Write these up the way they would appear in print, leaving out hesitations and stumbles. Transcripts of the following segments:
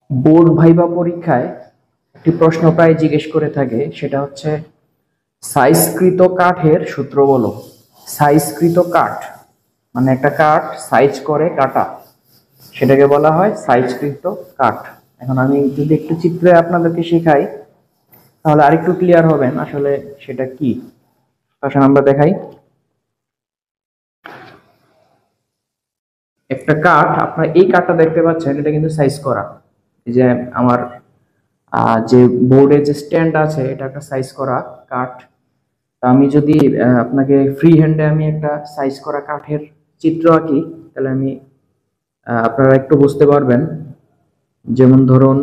Board viva পরীক্ষায় একটি প্রশ্ন প্রায় জিজ্ঞেস করে থাকে, সেটা হচ্ছে সাইজকৃত কাঠের সূত্র বলো। সাইজকৃত কাঠ মানে একটা কাঠ সাইজ করে কাটা, সেটাকে বলা হয় সাইজকৃত কাঠ। এখন আমি যদি একটু চিত্রে আপনাদেরকে শেখাই তাহলে আরেকটু ক্লিয়ার হবেন আসলে সেটা কি। আসলে আমরা দেখাই, একটা কাঠ, আপনার এই কাঠটা দেখতে পাচ্ছেন, এটা কিন্তু সাইজ করা। এই যে আমার যে বোর্ডে যে স্ট্যান্ড আছে, এটা একটা সাইজ করা কাঠ। তা আমি যদি আপনাকে ফ্রি হ্যান্ডে আমি একটা সাইজ করা কাঠের চিত্র আঁকি, তাহলে আমি আপনারা একটু বুঝতে পারবেন। যেমন ধরুন,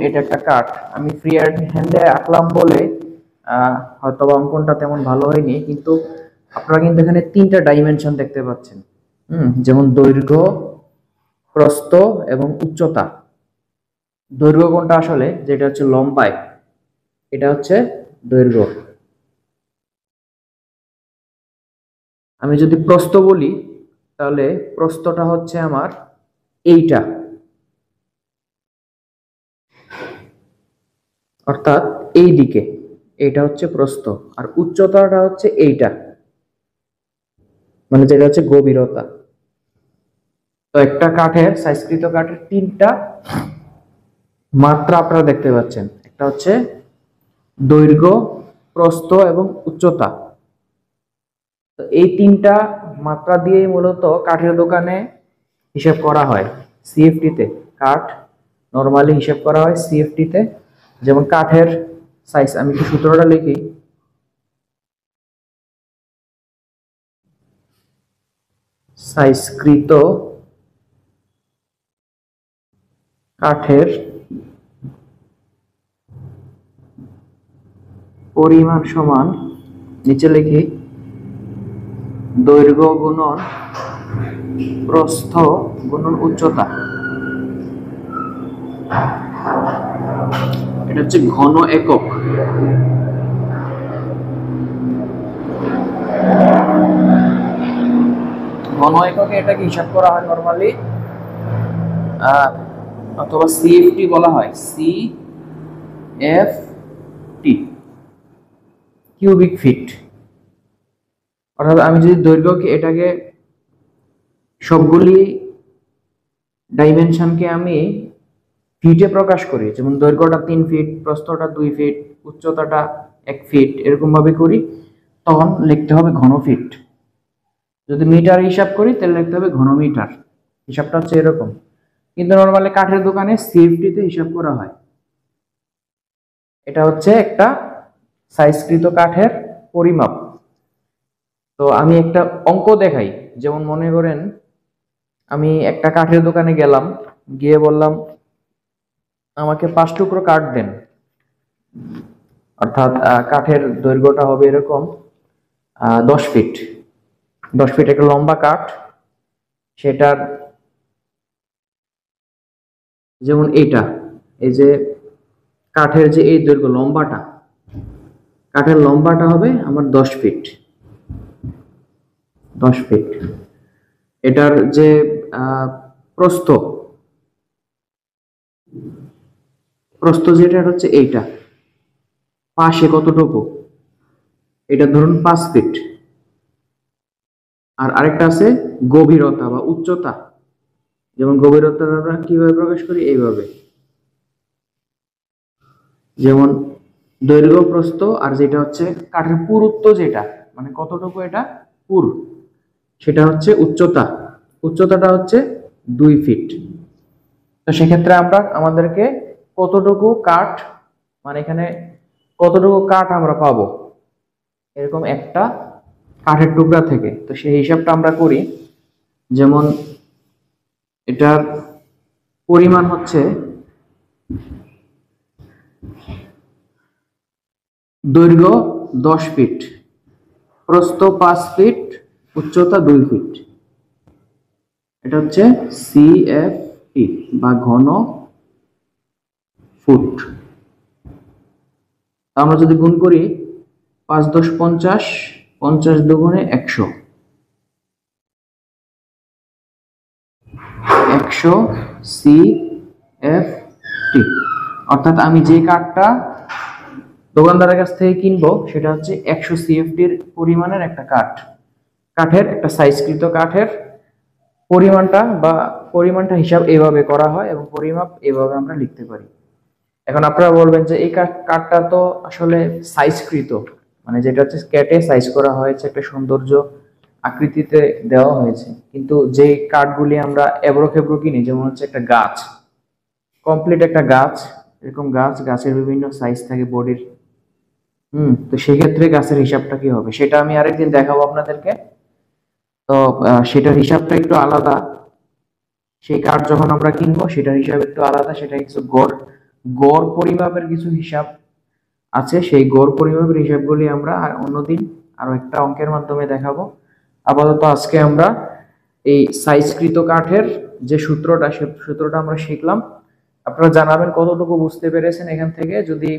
এটা একটা কাঠ, আমি ফ্রি হ্যান্ডে আঁকলাম বলে হয়তো অঙ্কনটা তেমন ভালো হয়নি, কিন্তু আপনারা কিন্তু এখানে তিনটা ডাইমেনশন দেখতে পাচ্ছেন। যেমন দৈর্ঘ্য, প্রস্থ এবং উচ্চতা। দৈর্ঘ্য কোনটা আসলে, যেটা হচ্ছে লম্বায়, এটা হচ্ছে দৈর্ঘ্য। আমি যদি প্রস্থ বলি, তাহলে প্রস্থটা হচ্ছে আমার এইটা, অর্থাৎ এই দিকে, এইটা হচ্ছে প্রস্থ। আর উচ্চতাটা হচ্ছে এইটা, মানে যেটা হচ্ছে গভীরতা। তো একটা কাঠের, সাইজকৃত কাঠের তিনটা মাত্রা আপনারা দেখতে পাচ্ছেন। একটা হচ্ছে দৈর্ঘ্য, প্রস্থ এবং উচ্চতা। তো এই তিনটা মাত্রা দিয়েই মূলত কাঠের দোকানে হিসাব করা হয়। সিএফটি তে কাঠ নরমালি হিসাব করা হয় সিএফটি তে। যেমন কাঠের সাইজ, আমি কি সূত্রটা লিখি, সাইজকৃত কাঠের পরিমাণ সমান, নিচে লিখি দৈর্ঘ্য গুণন প্রস্থ গুণন উচ্চতা। এটা হচ্ছে ঘন একক। ঘন এককে এটাকে হিসাব করা হয় নরমালি, অথবা সিএফটি বলা হয়, সিএফটি, কিউবিক ফিট। অর্থাৎ আমি যদি দৈর্ঘ্যকে, এটাকে সবগুলি ডাইমেনশনকে আমি ফিটে প্রকাশ করি, যেমন দৈর্ঘ্যটা 3 ফিট, প্রস্থটা 2 ফিট, উচ্চতাটা 1 ফিট, এরকম ভাবে করি, তখন লিখতে হবে ঘন ফিট। যদি মিটার হিসাব করি তাহলে লিখতে হবে ঘন মিটার। হিসাবটা হচ্ছে এরকম। কিন্তু নরমালি কাঠের দোকানে সিএফটি তে হিসাব করা হয়। এটা হচ্ছে একটা সাইজকৃত কাঠের পরিমাপ। তো আমি একটা অঙ্ক দেখাই। যেমন মনে করেন আমি একটা কাঠের দোকানে গেলাম, গিয়ে বললাম আমাকে 5 টুকরো কাঠ দেন। অর্থাৎ কাঠের দৈর্ঘ্যটা হবে এরকম 10 ফিট। 10 ফিট একটা লম্বা কাঠ, সেটার যেমন এইটা, এই যে কাঠের যে এই দৈর্ঘ্য লম্বাটা, কাঠের লম্বাটা হবে আমার 10 ফিট। 10 ফিট। এটার যে প্রস্থ, প্রস্থ যেটা হচ্ছে এইটা, পাশে কতটুকু, এটা ধরুন 5 ফিট। আর আরেকটা আছে গভীরতা বা উচ্চতা। যেমন গভীরতা আমরা কিভাবে প্রকাশ করি, এইভাবে, যেমন দৈর্ঘ্য, প্রস্থ, আর যেটা হচ্ছে কাঠের পুরুত্ব, যেটা মানে কতটুকু এটা পুর, সেটা হচ্ছে উচ্চতা। উচ্চতাটা হচ্ছে 2 ফিট। তো সেক্ষেত্রে আমরা আমাদেরকে কতটুকু কাঠ, মানে এখানে কতটুকু কাঠ আমরা পাবো এরকম একটা কাঠের টুকরা থেকে, তো সেই হিসাবটা আমরা করি। যেমন এটার পরিমাণ হচ্ছে দৈর্ঘ্য 10 ফিট, প্রস্থ 5 ফিট, উচ্চতা 2 ফিট। এটা হচ্ছে সিএফটি বা ঘন ফুট। আমরা যদি গুণ করি 5 × 10 = 50, 50 × 2 = 100, 100 সিএফটি। অর্থাৎ আমি যে কাঠটা দোকানদারের কাছ থেকে কিনবো সেটা হচ্ছে 100 সিএফটির পরিমাণের একটা কাঠের একটা সাইজকৃত কাঠের পরিমাণটা হিসাব এভাবে করা হয় এবং পরিমাপ এভাবে আমরা লিখতে পারি। এখন আপনারা বলবেন যে এই কাঠটা তো আসলে সাইজকৃত, মানে যেটা হচ্ছে কেটে সাইজ করা হয়েছে, একটা সৌন্দর্য আকৃতিতে দেওয়া হয়েছে, কিন্তু যে কাঠগুলি আমরা এবড়ো খেবড়ো কিনি, যেমন হচ্ছে একটা গাছ, কমপ্লিট একটা গাছ, এরকম গাছের বিভিন্ন সাইজ থাকে বডির। তো সেক্ষেত্রে গাছের হিসাবটা কি হবে সেটা আমি আরেকদিন দেখাবো আপনাদেরকে। তো সেটার হিসাবটা একটু আলাদা, সেই কাঠ যখন আমরা কিনবো সেটার হিসাব একটু আলাদা, সেটা কিছু গড় পরিমাপের কিছু হিসাব আছে, সেই গড় পরিমাপের হিসাবগুলি আমরা অন্যদিন আরো একটা অঙ্কের মাধ্যমে দেখাবো। আপাতত আজকে আমরা এই সাইজকৃত কাঠের যে সূত্রটা, সে সূত্রটা আমরা শিখলাম। আপনারা জানাবেন কতটুকু বুঝতে পেরেছেন এখান থেকে। যদি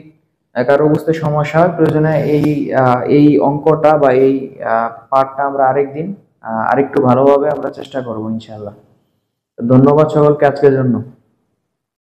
কারো বুঝতে সমস্যা হয়, প্রয়োজনে এই অঙ্কটা বা এই পার্টটা আমরা আরেকদিন আরেকটু ভালোভাবে আমরা চেষ্টা করবো ইনশাআল্লাহ। ধন্যবাদ সকলকে আজকের জন্য।